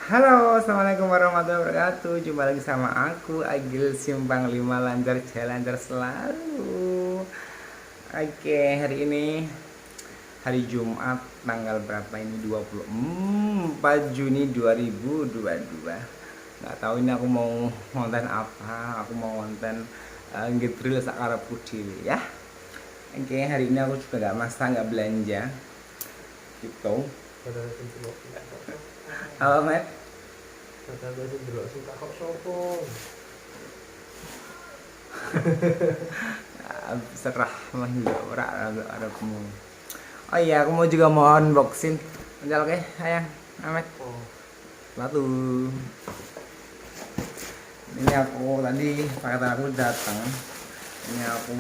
Halo, assalamualaikum warahmatullahi wabarakatuh. Jumpa lagi sama aku, Agil Simpang 5 lancar jalan lancar selalu. Oke, hari ini hari Jumat tanggal berapa ini? 24 Juni 2022. Nggak tahu ini aku mau konten apa. Aku mau konten ngedrill sakarepku dhewe ya. Oke, hari ini aku juga nggak masak, nggak belanja gitu. Halo, Matt. Serah mah ora ada kamu. Oh iya, aku mau juga mau unboxing. Bentar, oke, sayang, Ahmed. Sepatu. Ini aku tadi paket aku datang. Ini aku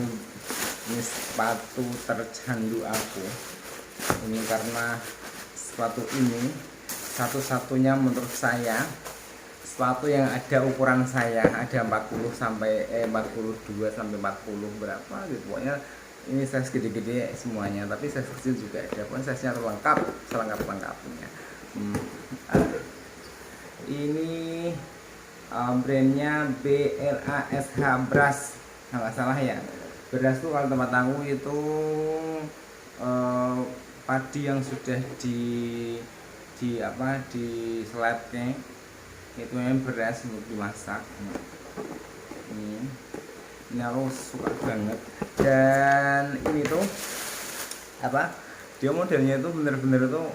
ini sepatu tercandu aku. Ini karena sepatu ini satu-satunya menurut saya sepatu yang ada ukuran saya, ada 40 sampai 42 sampai 40 berapa gitu. Pokoknya ini size gede-gede semuanya, tapi size kecil juga ada. Pokoknya size-nya lengkap, selengkap-lengkapnya. Hmm. Ini brandnya BLASH Beras, nggak salah ya. Beras tuh kalau tempat aku itu padi yang sudah di selatnya itu yang beras untuk dimasak. Ini aku suka banget, dan ini tuh apa, dia modelnya itu bener-bener tuh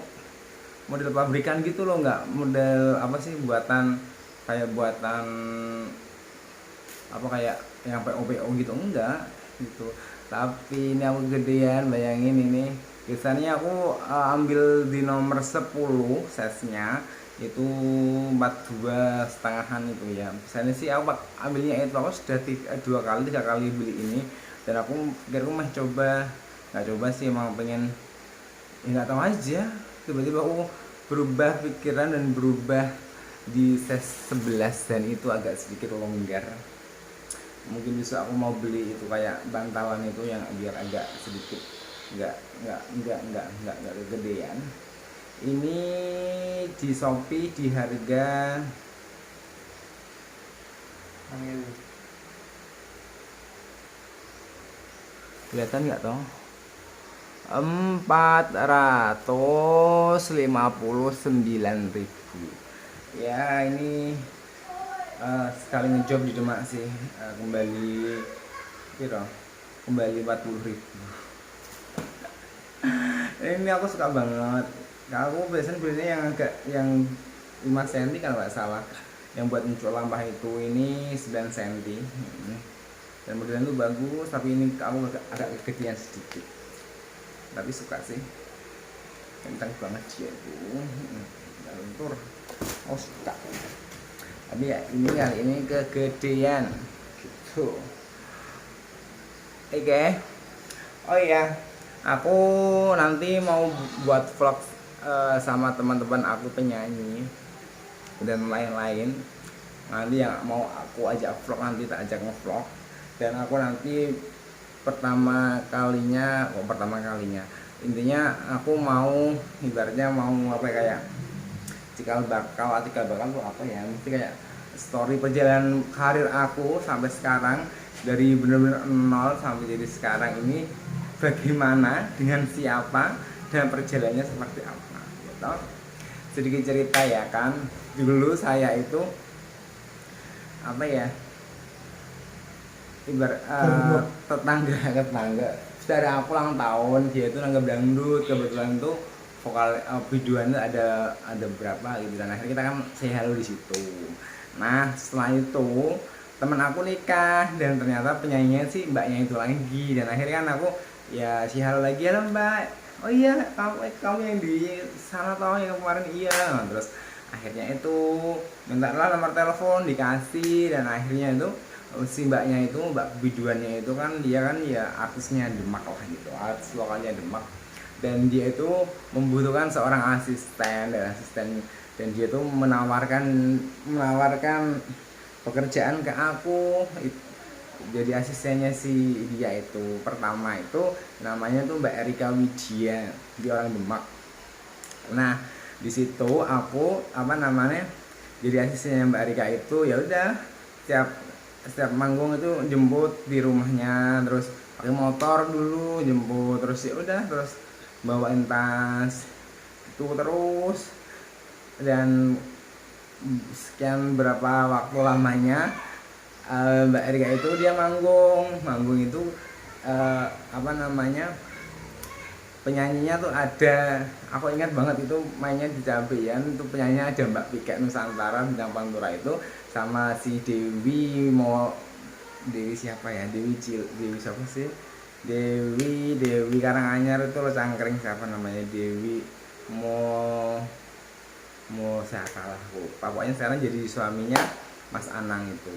model pabrikan gitu loh, nggak model apa sih buatan kayak buatan apa kayak yang PO gitu, enggak gitu. Tapi ini aku gedean, bayangin ini biasanya aku ambil di nomor 10 size-nya itu 42 setengahan itu ya. Misalnya sih aku ambilnya itu, aku sudah 2 kali 3 kali beli ini, dan aku mah coba, nggak coba sih, emang pengen ya, nggak tahu aja, tiba-tiba aku berubah pikiran dan berubah di size 11, dan itu agak sedikit longgar. Mungkin bisa aku mau beli itu kayak bantalan itu yang biar agak sedikit nggak nggak kegedean. Ini di Shopee di harga kelihatan nggak toh, 459.000 ya. Ini sekali ngejob di Demak sih, kembali kira kembali 40.000. Ini aku suka banget. Aku biasanya belinya yang agak yang 5 cm kalau nggak salah, yang buat muncul lampah itu. Ini 9 cm, dan modelnya itu bagus, tapi ini aku agak kegedean sedikit, tapi suka sih, kencang banget dia itu, lentur. Oh, suka. Tapi ya ini kali ini kegedean gitu. Oke. Oh iya, aku nanti mau buat vlog sama teman-teman aku penyanyi dan lain-lain. Nanti yang mau aku ajak vlog, nanti tak ajak ngevlog. Dan aku nanti pertama kalinya intinya aku mau ibaratnya mau apa kayak cikal bakal tuh apa ya, mesti kayak story perjalanan karir aku sampai sekarang, dari benar-benar nol sampai jadi sekarang ini bagaimana, dengan siapa, dan perjalanannya seperti apa gitu. Sedikit cerita ya kan, dulu saya itu apa ya, ibarat tetangga saudara aku ulang tahun, dia itu nanggap dangdut, kebetulan itu vokal biduannya ada berapa gitu, dan akhirnya kita kan say hello di situ. Nah setelah itu teman aku nikah, dan ternyata penyanyinya sih mbaknya itu lagi, dan akhirnya kan aku ya si halo lagi, halo mbak, oh iya kamu yang di sana tau yang kemarin, iya. Nah, terus akhirnya itu minta lah nomor telepon, dikasih, dan akhirnya itu si mbaknya itu, mbak biduannya itu kan dia kan ya artisnya Demak lah gitu, artis lokalnya Demak, dan dia itu membutuhkan seorang dan dia itu menawarkan pekerjaan ke aku, jadi asistennya si dia itu. Pertama itu namanya tuh Mbak Erika Widya, dia orang Demak. Nah Di situ aku apa namanya jadi asistennya Mbak Rika itu. Ya udah, setiap setiap manggung itu jemput di rumahnya, terus pakai motor dulu jemput, terus ya udah, terus bawain tas itu terus. Dan sekian berapa waktu lamanya Mbak Erika itu dia manggung manggung itu apa namanya, penyanyinya tuh ada, aku ingat banget itu mainnya di Cabean itu, penyanyinya ada Mbak Pika Nusantara bintang Pantura itu, sama si Dewi, mau Dewi siapa ya, Dewi siapa sih, Dewi Karanganyar itu loh, cangkring siapa namanya, Dewi mau saya kalah aku, pokoknya sekarang jadi suaminya Mas Anang itu.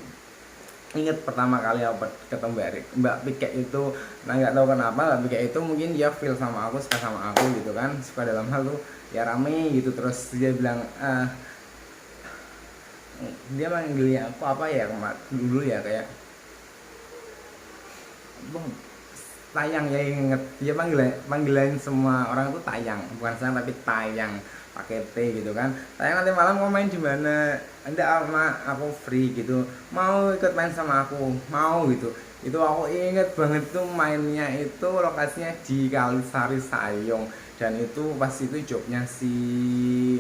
Ingat pertama kali aku ketemu Mbak Pika itu, nah nggak tahu kenapa Mbak Pika itu mungkin dia feel sama aku, suka sama aku gitu kan, suka dalam hal tuh ya rame gitu. Terus dia bilang dia manggilnya aku apa ya dulu ya, kayak Bang Tayang ya, inget dia panggilan semua orang tuh Tayang, bukan saya tapi Tayang pakai T gitu kan. Tayang nanti malam mau main di mana, enggak sama aku free gitu, mau ikut main sama aku, mau gitu. Itu aku inget banget tuh, mainnya itu lokasinya di Kalisari Sayong, dan itu pas itu jobnya si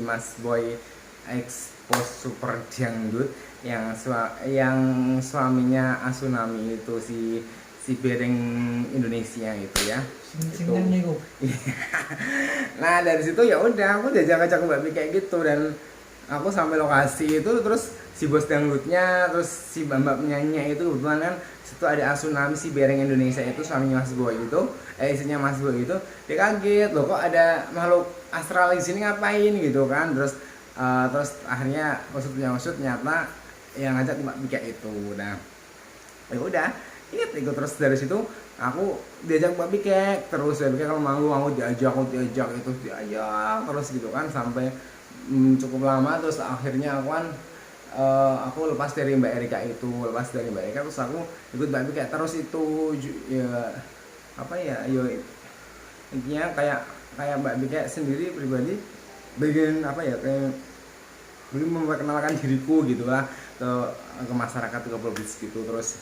Mas Boy Expos Super Dangdut yang suaminya Asunami itu, si Bereng Indonesia gitu ya. Itu. Nah dari situ ya udah aku diajak-ajak Mbak Pi kayak gitu, dan aku sampai lokasi itu, terus si bos dangdutnya, terus si mbak penyanyinya itu kebetulan kan situ ada Asunami, si Bereng Indonesia itu suaminya Mas Boy itu, istrinya Mas Boy itu. Dia kaget loh, kok ada makhluk astral di sini ngapain gitu kan. Terus akhirnya maksud nyata yang ngajak Mbak Pi kayak itu. Nah ya udah ikut terus. Dari situ aku diajak Mbak Pikek terus, ya Pikek kalau mau diajak terus gitu kan, sampai cukup lama. Terus akhirnya aku lepas dari Mbak Erika terus aku ikut Mbak Pikek terus itu. Ya apa ya, yo intinya kayak Mbak Pikek sendiri pribadi bagian apa ya, kayak belum memperkenalkan diriku gitu lah ke masyarakat, ke publik gitu. Terus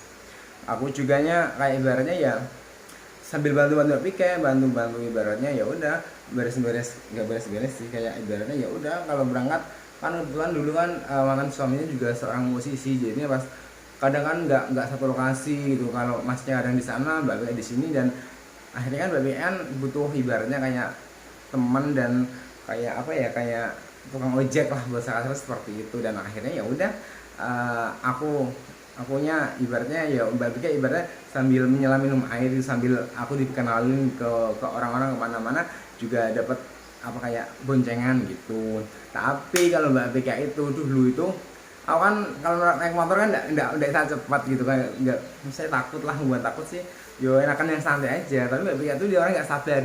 aku juga kayak ibaratnya ya sambil bantu Pike, bantu ibaratnya ya udah nggak beres sih, kayak ibaratnya ya udah kalau berangkat kan kebetulan dulu kan mantan suaminya juga seorang musisi, jadinya pas kadang kan nggak satu lokasi gitu, kalau masnya kadang di sana Mbak Pike di sini, dan akhirnya kan Mbak Pike kan butuh ibaratnya kayak teman dan kayak apa ya, kayak tukang ojek lah bahasa kasar seperti itu. Dan akhirnya ya udah akunya ibaratnya ya Mbak Bika ibaratnya sambil menyelam minum air, sambil aku dikenalin ke orang-orang kemana-mana juga dapat apa kayak boncengan gitu. Tapi kalau Mbak Bika itu dulu itu aku kan kalau naik motor kan enggak bisa cepat gitu kan, enggak, saya takut lah, bukan takut sih, yo enakan yang santai aja. Tapi Mbak Bika itu dia orang nggak sabar,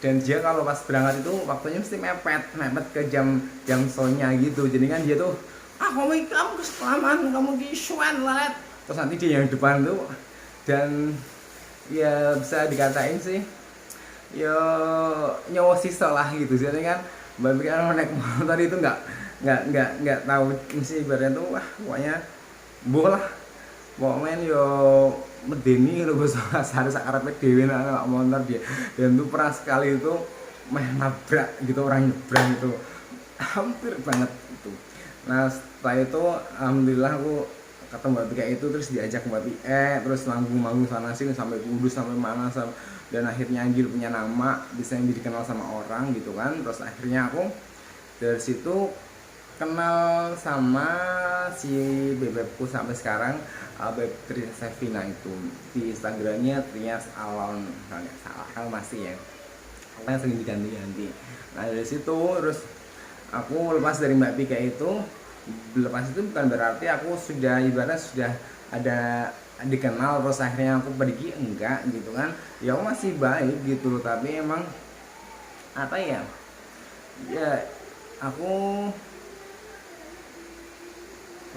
dan dia kalau pas berangkat itu waktunya mesti mepet ke jam show-nya gitu. Jadi kan dia tuh kamu kelamaan, kamu kisuan lah, terus nanti dia yang depan tuh. Dan ya bisa dikatain sih ya nyawa sisa lah gitu. Jadi kan Mbak Bika naik motor itu nggak tahu mesti ibaratnya tuh pokoknya bolah pokoknya yo medeni lho bos, harus akarepe dhewe nek motor dia. Dan tuh pernah sekali itu main nabrak gitu, orang nyebrang itu hampir banget itu. Nah setelah itu alhamdulillah aku ketemu Mbak Pika itu, terus diajak Mbak Pika terus manggung sana sini sampai Kudus sampai mana, dan akhirnya Anjir punya nama, bisa dikenal sama orang gitu kan. Terus akhirnya aku dari situ kenal sama si bebekku sampai sekarang, Beb Trias Sevina itu. Di Instagramnya Trias Alon kalau nggak salah, kan masih ya, karena sering diganti-ganti. Nah dari situ terus aku lepas dari Mbak Pika itu. Lepas itu bukan berarti aku sudah ibaratnya sudah ada dikenal terus akhirnya aku pergi, enggak gitu kan. Ya aku masih baik gitu loh, tapi emang apa ya, ya aku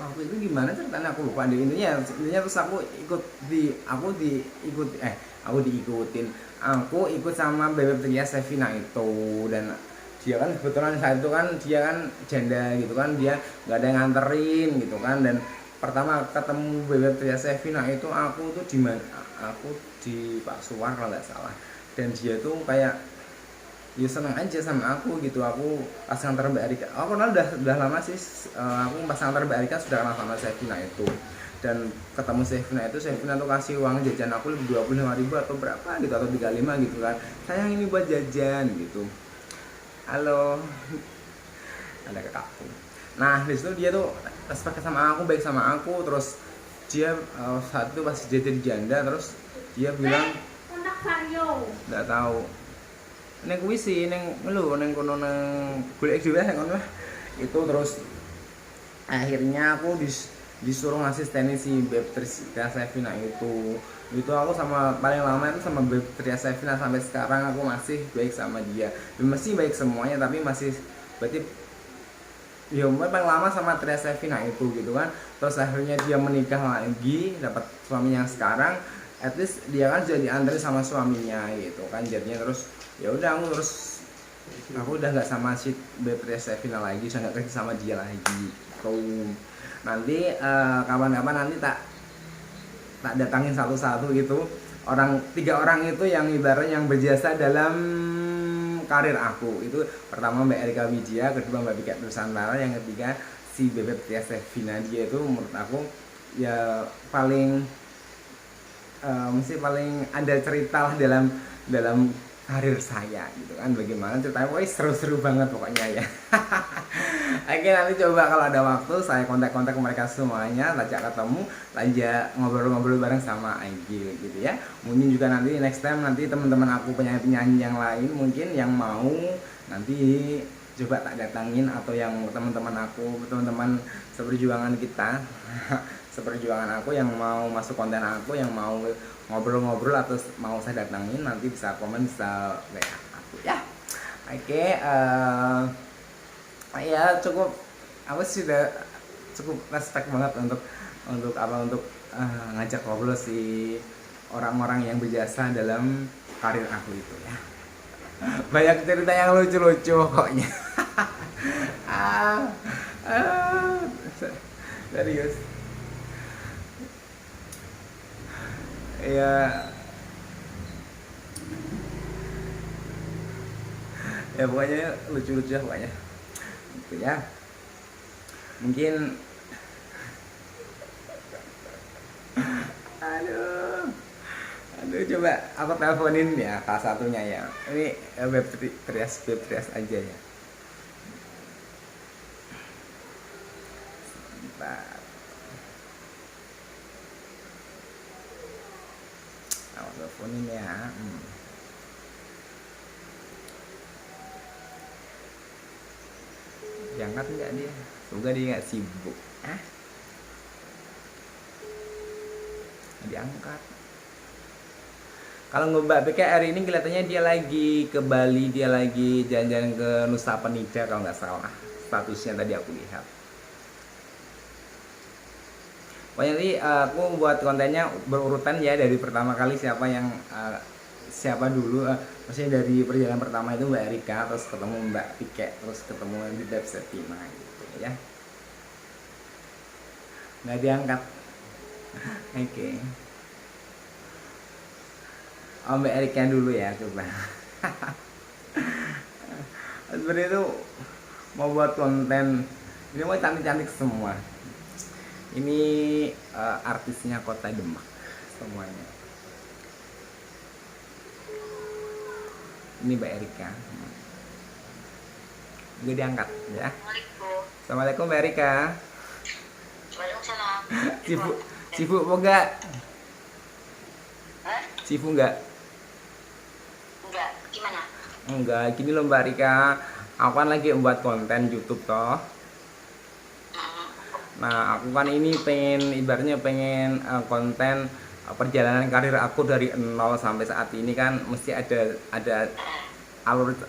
waktu itu gimana ceritanya aku lupa deh. Intinya terus aku diikutin, aku ikut sama Bebek Trias Sevina itu. Dan dia kan kebetulan saat itu kan dia kan janda gitu kan, dia nggak ada yang nganterin gitu kan. Dan pertama ketemu Bebek Tria Sevina itu aku tuh di mana, aku di Pak Suwar kalau nggak salah. Dan dia tuh kayak ya seneng aja sama aku gitu. Aku pas nganter Mbak Erika, aku kenal udah lama sih. Aku pas nganter Mbak Erika sudah kenal sama Sevina itu. Dan ketemu Sevina itu, Sevina tuh kasih uang jajan aku 25.000 atau berapa gitu, atau 35 gitu kan, sayang ini buat jajan gitu. Halo, ada kakakku. Nah di situ dia tuh respect sama aku, baik sama aku. Terus dia saat itu pas dia jadi janda, terus dia bilang nggak tahu neng kuwi sih neng lu neng kono neng golek dhewe neng kono lah itu. Terus akhirnya aku disuruh ngasisteni si Beb Tria Sevina itu aku sama paling lama itu sama Beb Tria Sevina sampai sekarang. Aku masih baik sama dia, masih baik semuanya, tapi masih berarti ya paling lama sama Tria Sevina itu gitu kan. Terus akhirnya dia menikah lagi, dapat suaminya sekarang, at least dia kan jadi antri sama suaminya gitu kan. Jadinya terus ya udah aku udah nggak sama si Beatrice Sevina lagi, udah nggak kerja sama dia lagi gitu. Nanti kapan-kapan nanti tak datangin satu-satu gitu, tiga orang itu yang ibaratnya yang berjasa dalam karir aku. Itu pertama Mbak Erika Wijaya, kedua Mbak Bika Nusantara, yang ketiga si Bebek Tria Sevina. Dia itu menurut aku ya paling mesti paling ada cerita lah dalam karir saya gitu kan. Bagaimana ceritanya, wah seru-seru banget pokoknya ya. Oke, nanti coba kalau ada waktu saya kontak-kontak mereka semuanya, ajak ketemu, lanjut ngobrol-ngobrol bareng sama Aigil gitu ya. Mungkin juga nanti next time nanti teman-teman aku penyanyi-penyanyi yang lain mungkin yang mau nanti coba tak datangin, atau yang teman-teman aku, teman-teman seperjuangan kita seperjuangan aku yang mau masuk konten aku, yang mau ngobrol-ngobrol atau mau saya datangin, nanti bisa komen, bisa WA aku ya. Oke, ya cukup, aku sudah cukup respect banget untuk ngajak ngobrol si orang-orang yang berjasa dalam karir aku itu ya. Banyak cerita yang lucu-lucu pokoknya. Serius ya, ya pokoknya lucu-lucu ya pokoknya gitu ya. Mungkin aduh coba aku teleponin ya salah satunya ya. Ini Beb Trias aja ya. Bentar. Aku teleponin ya. Diangkat nggak dia? Semoga dia nggak sibuk. Diangkat. Kalau Mbak BK hari ini kelihatannya dia lagi ke Bali, dia lagi jalan-jalan ke Nusa Penida kalau nggak salah statusnya tadi aku lihat. Pokoknya nanti aku buat kontennya berurutan ya, dari pertama kali siapa dulu, maksudnya dari perjalanan pertama itu Mbak Erika, terus ketemu Mbak Pike, terus ketemu Bebek Sevina gitu ya. Nggak diangkat. Oke. Oh, Mbak Erika dulu ya coba. Seperti itu mau buat konten ini mau cantik-cantik semua. Ini artisnya Kota Demak semuanya. Ini Mbak Erika. Gue diangkat ya. Assalamualaikum Mbak Erika. Waalaikumsalam. Sibuk enggak? Sibuk enggak? Enggak, gimana? Enggak, gini loh Mbak Erika. Aku kan lagi membuat konten YouTube toh. Nah, aku kan ini ibaratnya pengen konten perjalanan karir aku dari nol sampai saat ini kan mesti ada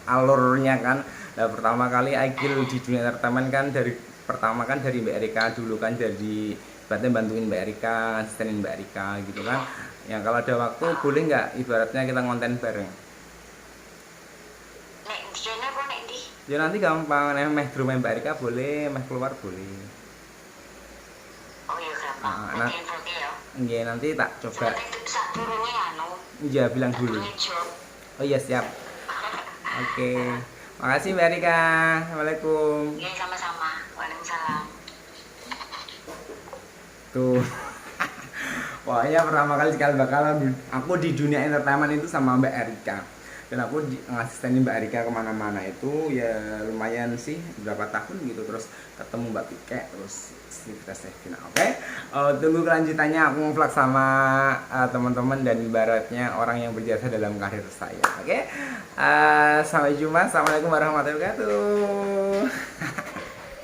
alurnya kan. Nah, pertama kali Aigil di dunia entertainment kan dari Mbak Erika dulu kan, jadi ibaratnya bantuin Mbak Erika, asistenin Mbak Erika gitu kan. Yang kalau ada waktu boleh nggak ibaratnya kita konten bareng? Nek di apa nek di? Ya nanti gampang, meh di rumah Mbak Erika boleh, meh keluar boleh. Oh iya gampang. Ah, Nanti info ya. nggih, nanti tak coba. Seperti saat turunnya anu. Iya, bilang dulu. Turunnya job. Oh iya, siap. Oke. Makasih Mbak Erika. Assalamualaikum. Iya sama-sama. Waalaikumsalam. Tuh. Pokoknya pertama kali sekali bakalan aku di dunia entertainment itu sama Mbak Erika. Dan aku ngasistenin Mbak Erika kemana-mana itu ya lumayan sih berapa tahun gitu, terus ketemu Mbak Pike, terus kita Sevina. Oke. Tunggu kelanjutannya aku vlog sama teman-teman dan ibaratnya orang yang berjasa dalam karir saya. Oke. Sampai jumpa. Assalamualaikum warahmatullahi wabarakatuh.